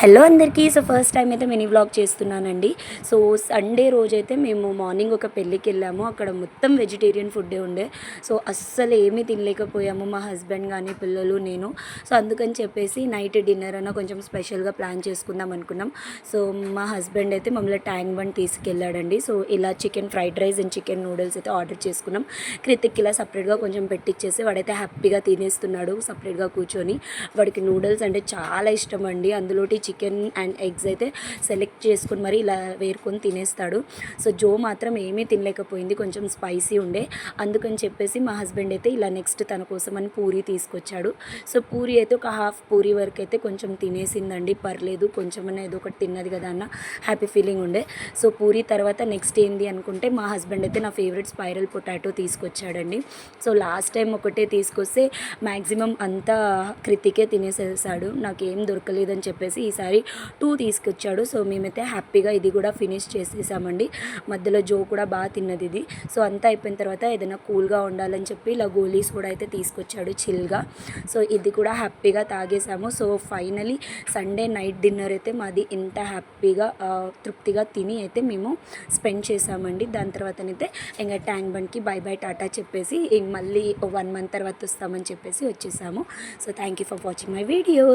Hello అందరికీ. So first time అయితే mini vlog చేస్తున్నానండి. సో సండే రోజైతే మేము మార్నింగ్ ఒక పెళ్ళికెళ్ళాము. అక్కడ మొత్తం వెజిటేరియన్ ఫుడ్డే ఉండే. సో అస్సలు ఏమీ తినలేకపోయాము మా హస్బెండ్ కానీ, పిల్లలు, నేను. సో అందుకని చెప్పేసి నైట్ డిన్నర్ అన్న కొంచెం స్పెషల్గా ప్లాన్ చేసుకుందాం అనుకున్నాం. సో మా హస్బెండ్ అయితే మమ్మల్ని ట్యాంక్ బండ్ తీసుకెళ్ళాడండి. సో ఇలా chicken fried rice and chicken noodles అయితే ఆర్డర్ చేసుకున్నాం. కృతిక్ ఇలా సపరేట్గా కొంచెం పెట్టించేసి వాడైతే హ్యాపీగా తినేస్తున్నాడు సపరేట్గా కూర్చొని. వాడికి నూడిల్స్ అంటే చాలా ఇష్టం అండి. అందులోటి చికెన్ అండ్ ఎగ్స్ అయితే సెలెక్ట్ చేసుకుని మరి ఇలా వేరుకొని తినేస్తాడు. సో జో మాత్రం ఏమీ తినలేకపోయింది, కొంచెం స్పైసీ ఉండే. అందుకని చెప్పేసి మా హస్బెండ్ అయితే ఇలా నెక్స్ట్ తన కోసం అని పూరి తీసుకొచ్చాడు. సో పూరి అయితే ఒక హాఫ్ పూరి వరకు అయితే కొంచెం తినేసిందండి, పర్లేదు కొంచెం ఏదో ఒకటి తిన్నది కదా అన్న హ్యాపీ ఫీలింగ్ ఉండే. సో పూరి తర్వాత నెక్స్ట్ ఏంది అనుకుంటే మా హస్బెండ్ అయితే నా ఫేవరెట్ స్పైరల్ పొటాటో తీసుకొచ్చాడండి. సో లాస్ట్ టైం ఒకటే తీసుకొస్తే మ్యాక్సిమం అంతా కృతికే తినేసేసాడు, నాకేం దొరకలేదని చెప్పేసి ఈసారి 2 తీసుకొచ్చాడు. సో మేమైతే హ్యాపీగా ఇది కూడా ఫినిష్ చేసేసామండి. మధ్యలో జో కూడా బాగా తిన్నది ఇది. సో అంతా అయిపోయిన తర్వాత ఏదైనా కూల్గా ఉండాలని చెప్పి ఇలా గోలీస్ కూడా అయితే తీసుకొచ్చాడు చిల్గా. సో ఇది కూడా హ్యాపీగా తాగేసాము. So finally Sunday night dinner అయితే మాది ఇంత హ్యాపీగా తృప్తిగా తిని అయితే మేము స్పెండ్ చేసామండి. దాని తర్వాతనైతే ఇంకా ట్యాంక్ బండ్కి బై బై టాటా చెప్పేసి మళ్ళీ 1 మంత్ తర్వాత వస్తామని చెప్పేసి వచ్చేసాము. So thank you for watching my video.